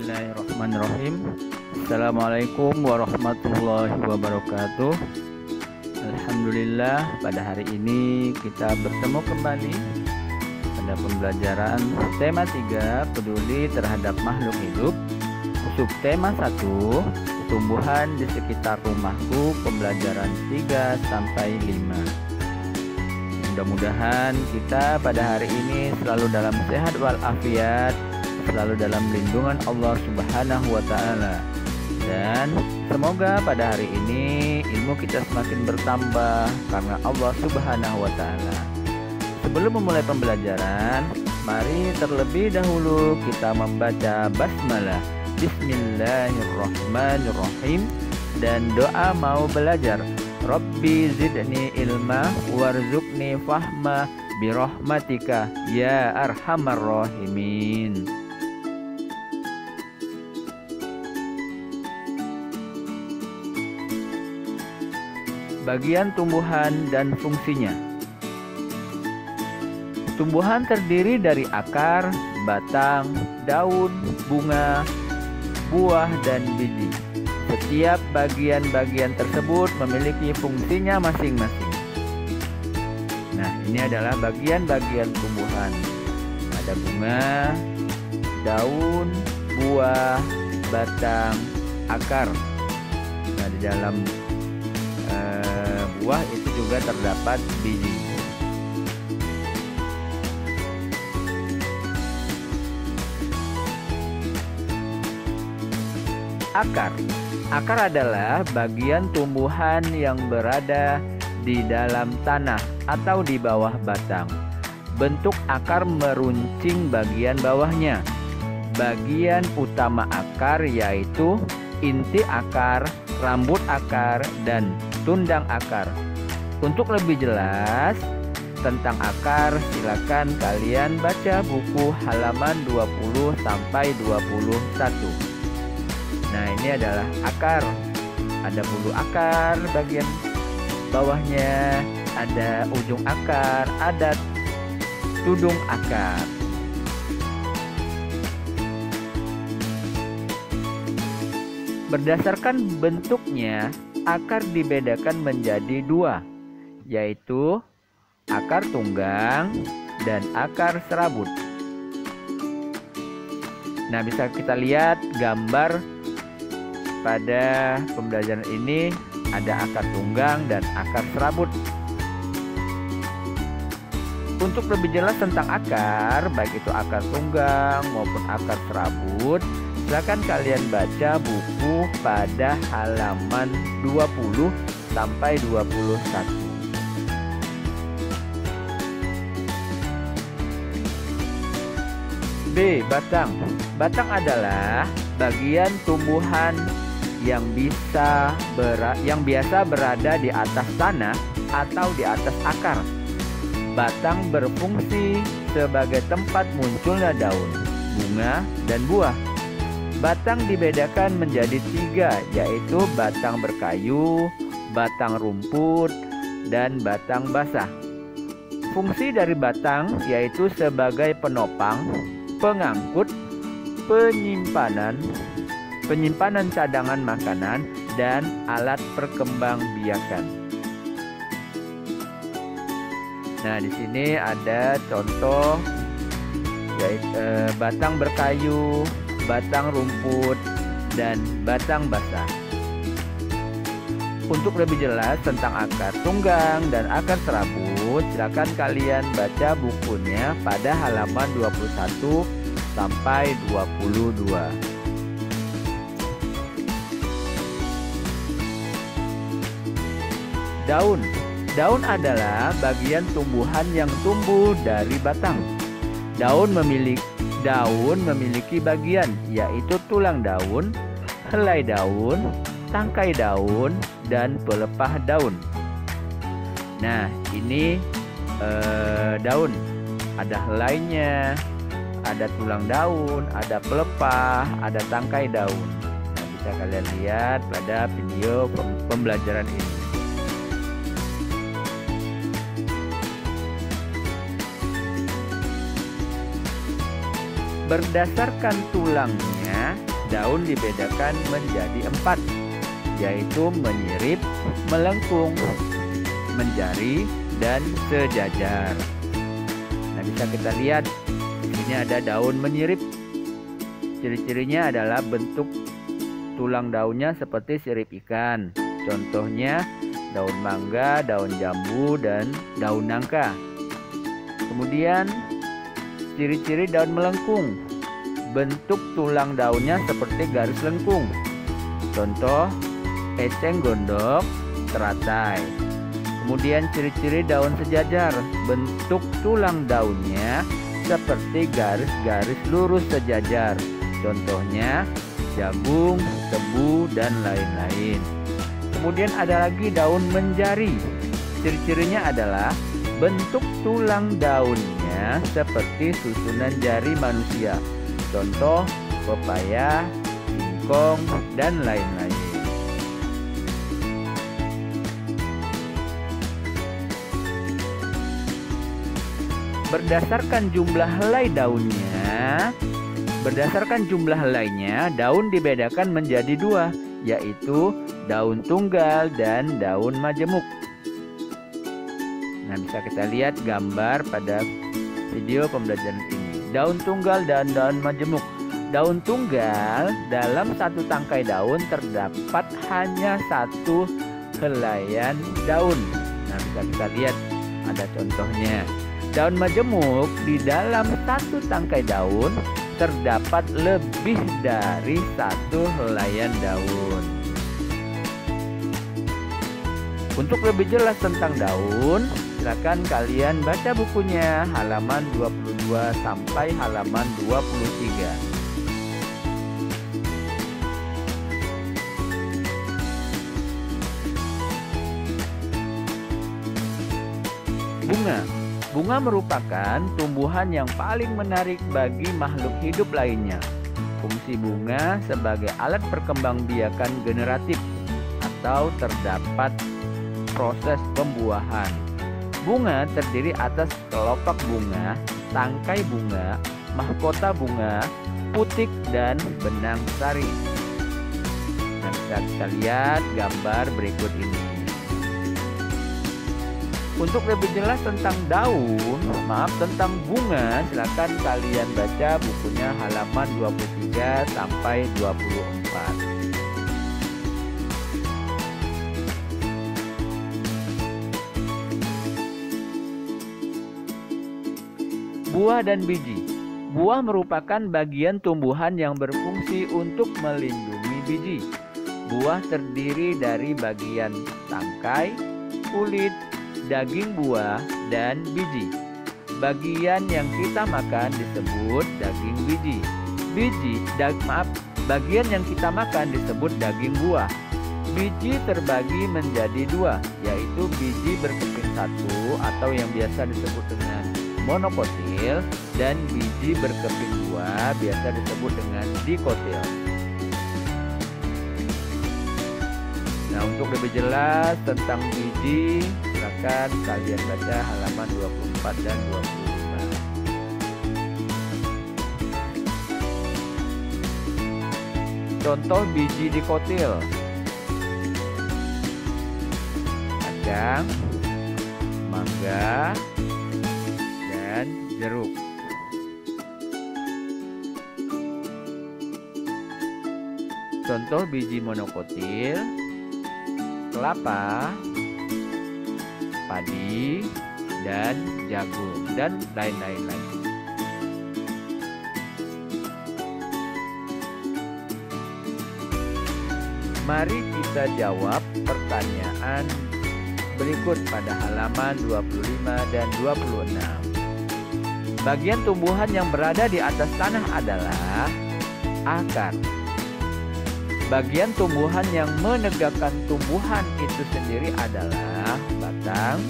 Bismillahirrahmanirrahim. Assalamualaikum warahmatullahi wabarakatuh. Alhamdulillah, pada hari ini kita bertemu kembali pada pembelajaran tema 3, peduli terhadap makhluk hidup. Subtema 1, tumbuhan di sekitar rumahku, pembelajaran 3 sampai 5. Mudah-mudahan kita pada hari ini selalu dalam sehat walafiat, selalu dalam lindungan Allah Subhanahu wa Ta'ala, dan semoga pada hari ini ilmu kita semakin bertambah karena Allah Subhanahu wa Ta'ala. Sebelum memulai pembelajaran, mari terlebih dahulu kita membaca basmalah, Bismillahirrahmanirrahim, dan doa mau belajar. Rabbi zidni ilma warzuqni fahma birahmatika ya arhamar rahimin. Bagian tumbuhan dan fungsinya. Tumbuhan terdiri dari akar, batang, daun, bunga, buah, dan biji. Setiap bagian-bagian tersebut memiliki fungsinya masing-masing. Nah, ini adalah bagian-bagian tumbuhan. Ada bunga, daun, buah, batang, akar. Nah, di dalam buah itu juga terdapat biji. Akar adalah bagian tumbuhan yang berada di dalam tanah atau di bawah batang. Bentuk akar meruncing bagian bawahnya. Bagian utama akar yaitu inti akar, rambut akar, dan tundang akar. Untuk lebih jelas tentang akar, silakan kalian baca buku halaman 20 sampai 21. Nah, ini adalah akar. Ada bulu akar bagian bawahnya, ada ujung akar, ada tudung akar. Berdasarkan bentuknya, akar dibedakan menjadi 2, yaitu akar tunggang dan akar serabut. Nah, bisa kita lihat gambar pada pembelajaran ini, ada akar tunggang dan akar serabut. Untuk lebih jelas tentang akar, baik itu akar tunggang maupun akar serabut, silakan kalian baca buku pada halaman 20 sampai 21. B. Batang. Batang adalah bagian tumbuhan yang biasa berada di atas tanah atau di atas akar. Batang berfungsi sebagai tempat munculnya daun, bunga, dan buah. Batang dibedakan menjadi 3, yaitu batang berkayu, batang rumput, dan batang basah. Fungsi dari batang yaitu sebagai penopang, pengangkut, penyimpanan cadangan makanan, dan alat perkembangbiakan. Nah, di sini ada contoh yaitu batang berkayu, batang rumput, dan batang basah. Untuk lebih jelas tentang akar tunggang dan akar serabut, silakan kalian baca bukunya pada halaman 21 sampai 22. Daun. Daun adalah bagian tumbuhan yang tumbuh dari batang. Daun memiliki bagian, yaitu tulang daun, helai daun, tangkai daun, dan pelepah daun. Nah, ini daun. Ada helainya, ada tulang daun, ada pelepah, ada tangkai daun. Nah, bisa kalian lihat pada video pembelajaran ini. Berdasarkan tulangnya, daun dibedakan menjadi 4, yaitu menyirip, melengkung, menjari, dan sejajar. Nah, bisa kita lihat di sini ada daun menyirip. Ciri-cirinya adalah bentuk tulang daunnya seperti sirip ikan. Contohnya daun mangga, daun jambu, dan daun nangka. Kemudian ciri-ciri daun melengkung. Bentuk tulang daunnya seperti garis lengkung. Contoh eceng gondok, teratai. Kemudian ciri-ciri daun sejajar. Bentuk tulang daunnya seperti garis-garis lurus sejajar. Contohnya jagung, tebu, dan lain-lain. Kemudian ada lagi daun menjari. Ciri-cirinya adalah bentuk tulang daunnya seperti susunan jari manusia. Contoh pepaya, singkong, dan lain-lain. Berdasarkan jumlah helai daunnya, daun dibedakan menjadi 2, yaitu daun tunggal dan daun majemuk. Nah, bisa kita lihat gambar pada video pembelajaran ini. Daun tunggal dan daun majemuk. Daun tunggal, dalam satu tangkai daun terdapat hanya 1 helaian daun. Nah, bisa kita lihat ada contohnya. Daun majemuk, di dalam satu tangkai daun terdapat lebih dari 1 helaian daun. Untuk lebih jelas tentang daun, silakan kalian baca bukunya halaman 22 sampai halaman 23. Bunga. Bunga merupakan tumbuhan yang paling menarik bagi makhluk hidup lainnya. Fungsi bunga sebagai alat perkembangbiakan generatif atau terdapat proses pembuahan. Bunga terdiri atas kelopak bunga, tangkai bunga, mahkota bunga, putik, dan benang sari. Nah, bisa kita lihat gambar berikut ini. Untuk lebih jelas tentang tentang bunga, silakan kalian baca bukunya halaman 23 sampai 24. Buah dan biji. Buah merupakan bagian tumbuhan yang berfungsi untuk melindungi biji. Buah terdiri dari bagian tangkai, kulit, daging buah, dan biji. Bagian yang kita makan disebut daging biji. Bagian yang kita makan disebut daging buah. Biji terbagi menjadi 2, yaitu biji berkeping 1 atau yang biasa disebut dengan monokotil, dan biji berkeping 2 biasa disebut dengan dikotil. Nah, untuk lebih jelas tentang biji, silakan kalian baca halaman 24 dan 25. Contoh biji dikotil: kacang, mangga, dan jeruk. Contoh biji monokotil: kelapa, padi, dan jagung, dan lain-lain lagi. Mari kita jawab pertanyaan berikut pada halaman 25 dan 26. Bagian tumbuhan yang berada di atas tanah adalah akar. Bagian tumbuhan yang menegakkan tumbuhan itu sendiri adalah batang.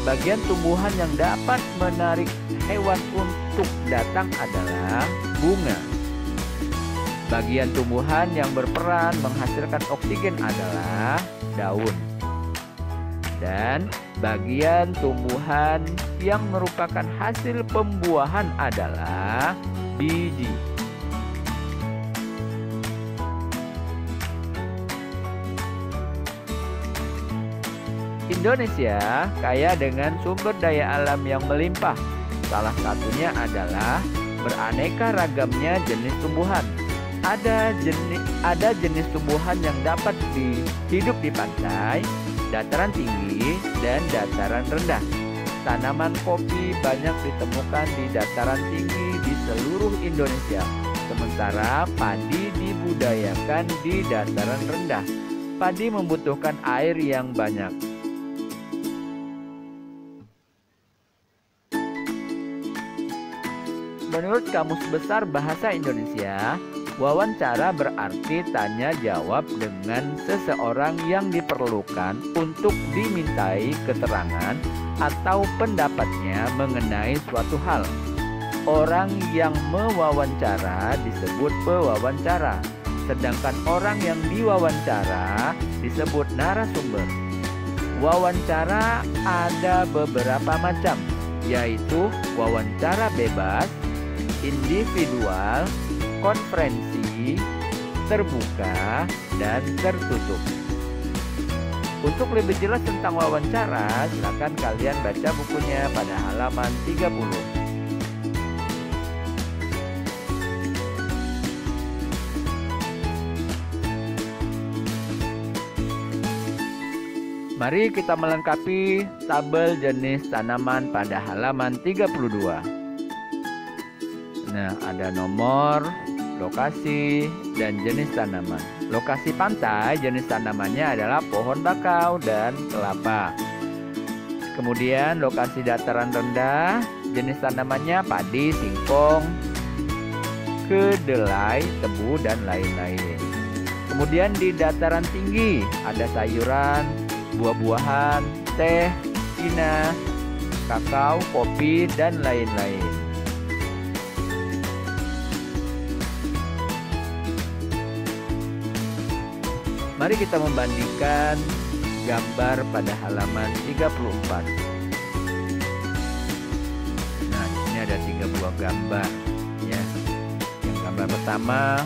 Bagian tumbuhan yang dapat menarik hewan untuk datang adalah bunga. Bagian tumbuhan yang berperan menghasilkan oksigen adalah daun. Dan bagian tumbuhan yang merupakan hasil pembuahan adalah biji. Indonesia kaya dengan sumber daya alam yang melimpah. Salah satunya adalah beraneka ragamnya jenis tumbuhan. Ada jenis tumbuhan yang dapat hidup di pantai, dataran tinggi, dan dataran rendah. Tanaman kopi banyak ditemukan di dataran tinggi di seluruh Indonesia, sementara padi dibudidayakan di dataran rendah. Padi membutuhkan air yang banyak. Menurut Kamus Besar Bahasa Indonesia, wawancara berarti tanya jawab dengan seseorang yang diperlukan untuk dimintai keterangan atau pendapatnya mengenai suatu hal. Orang yang mewawancara disebut pewawancara, sedangkan orang yang diwawancara disebut narasumber. Wawancara ada beberapa macam, yaitu wawancara bebas, individual, konferensi, terbuka, dan tertutup. Untuk lebih jelas tentang wawancara, silakan kalian baca bukunya pada halaman 30. Mari kita melengkapi tabel jenis tanaman pada halaman 32. Nah, ada nomor, lokasi, dan jenis tanaman. Lokasi pantai, jenis tanamannya adalah pohon bakau dan kelapa. Kemudian lokasi dataran rendah, jenis tanamannya padi, singkong, kedelai, tebu, dan lain-lain. Kemudian di dataran tinggi ada sayuran, buah-buahan, teh, cina, kakao, kopi, dan lain-lain. Mari kita membandingkan gambar pada halaman 34. Nah, di sini ada 3 buah gambar ya. Yang gambar pertama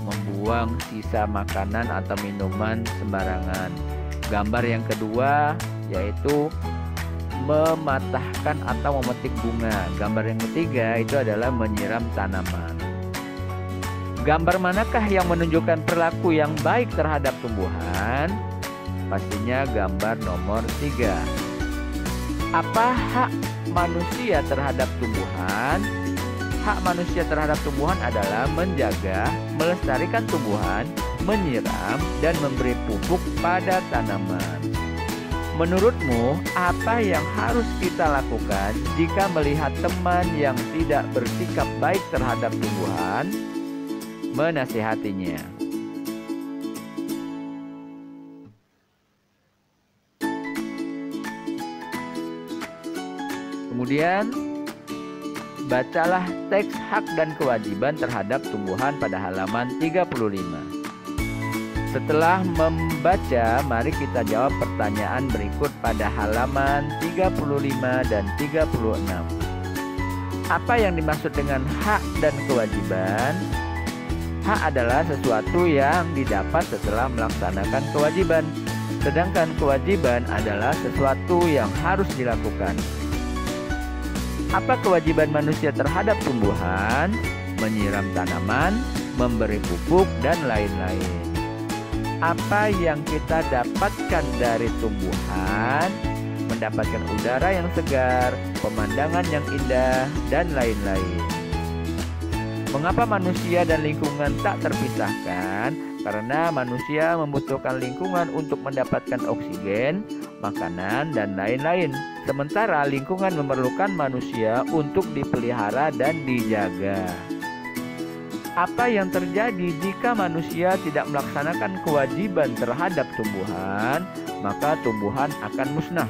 membuang sisa makanan atau minuman sembarangan. Gambar yang kedua yaitu mematahkan atau memetik bunga. Gambar yang ketiga itu adalah menyiram tanaman. Gambar manakah yang menunjukkan perilaku yang baik terhadap tumbuhan? Pastinya gambar nomor 3. Apa hak manusia terhadap tumbuhan? Hak manusia terhadap tumbuhan adalah menjaga, melestarikan tumbuhan, menyiram, dan memberi pupuk pada tanaman. Menurutmu, apa yang harus kita lakukan jika melihat teman yang tidak bersikap baik terhadap tumbuhan? Menasihatinya. Kemudian bacalah teks hak dan kewajiban terhadap tumbuhan pada halaman 35. Setelah membaca, mari kita jawab pertanyaan berikut pada halaman 35 dan 36. Apa yang dimaksud dengan hak dan kewajiban? Hak adalah sesuatu yang didapat setelah melaksanakan kewajiban, sedangkan kewajiban adalah sesuatu yang harus dilakukan. Apa kewajiban manusia terhadap tumbuhan? Menyiram tanaman, memberi pupuk, dan lain-lain. Apa yang kita dapatkan dari tumbuhan? Mendapatkan udara yang segar, pemandangan yang indah, dan lain-lain. Mengapa manusia dan lingkungan tak terpisahkan? Karena manusia membutuhkan lingkungan untuk mendapatkan oksigen, makanan, dan lain-lain. Sementara lingkungan memerlukan manusia untuk dipelihara dan dijaga. Apa yang terjadi jika manusia tidak melaksanakan kewajiban terhadap tumbuhan? Maka tumbuhan akan musnah.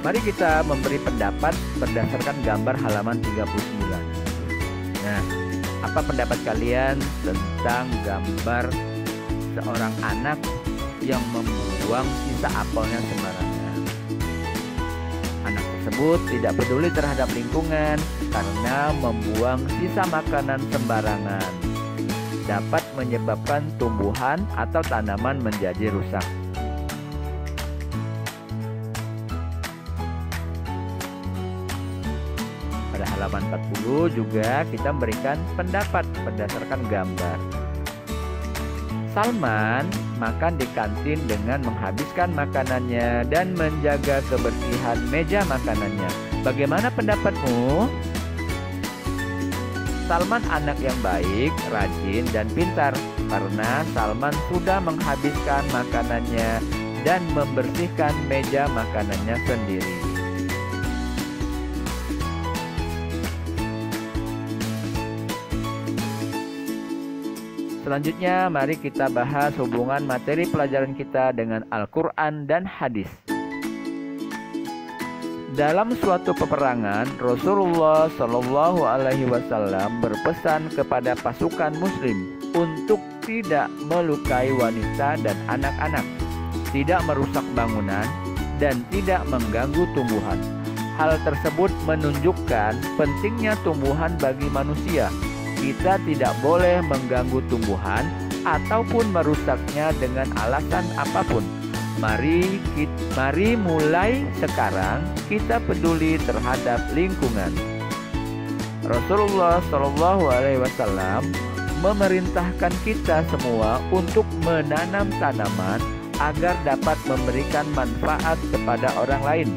Mari kita memberi pendapat berdasarkan gambar halaman 39. Nah, apa pendapat kalian tentang gambar seorang anak yang membuang sisa apelnya sembarangan? Anak tersebut tidak peduli terhadap lingkungan karena membuang sisa makanan sembarangan dapat menyebabkan tumbuhan atau tanaman menjadi rusak. Pada halaman 40 juga kita memberikan pendapat berdasarkan gambar. Salman makan di kantin dengan menghabiskan makanannya dan menjaga kebersihan meja makanannya. Bagaimana pendapatmu? Salman anak yang baik, rajin, dan pintar karena Salman sudah menghabiskan makanannya dan membersihkan meja makanannya sendiri. Selanjutnya, mari kita bahas hubungan materi pelajaran kita dengan Al-Quran dan hadis. Dalam suatu peperangan, Rasulullah Shallallahu Alaihi Wasallam berpesan kepada pasukan Muslim untuk tidak melukai wanita dan anak-anak, tidak merusak bangunan, dan tidak mengganggu tumbuhan. Hal tersebut menunjukkan pentingnya tumbuhan bagi manusia. Kita tidak boleh mengganggu tumbuhan ataupun merusaknya dengan alasan apapun. Mari mulai sekarang kita peduli terhadap lingkungan. Rasulullah Shallallahu Alaihi Wasallam memerintahkan kita semua untuk menanam tanaman agar dapat memberikan manfaat kepada orang lain.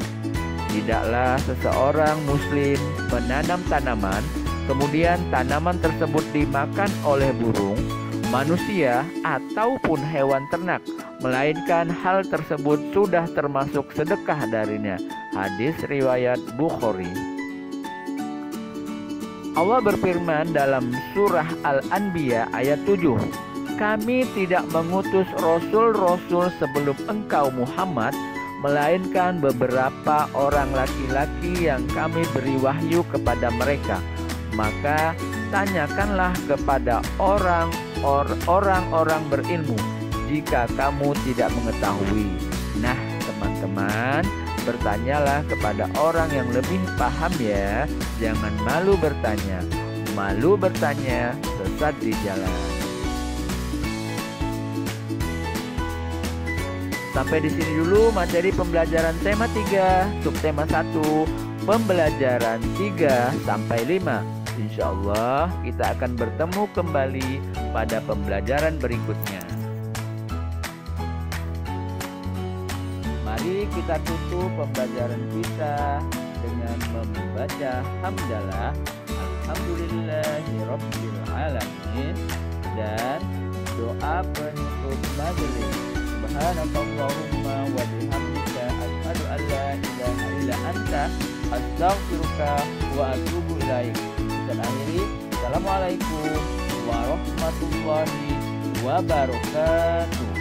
Tidaklah seseorang Muslim menanam tanaman kemudian tanaman tersebut dimakan oleh burung, manusia, ataupun hewan ternak, melainkan hal tersebut sudah termasuk sedekah darinya. Hadis riwayat Bukhari. Allah berfirman dalam surah Al-Anbiya ayat 7, "Kami tidak mengutus rasul-rasul sebelum engkau Muhammad, melainkan beberapa orang laki-laki yang kami beri wahyu kepada mereka. Maka tanyakanlah kepada orang-orang berilmu jika kamu tidak mengetahui." Nah, teman-teman, bertanyalah kepada orang yang lebih paham ya. Jangan malu bertanya. Malu bertanya sesat di jalan. Sampai di sini dulu materi pembelajaran tema 3, subtema 1, pembelajaran 3 sampai 5. Insya Allah kita akan bertemu kembali pada pembelajaran berikutnya. Mari kita tutup pembelajaran kita dengan membaca hamdalah Alhamdulillahirabbil alamin dan doa penutup majelis. Subhanakallahumma wa bihamdika asyhadu an la ilaha illa anta astaghfiruka wa atubu ilaik. Dan akhiri, Assalamualaikum warahmatullahi wabarakatuh.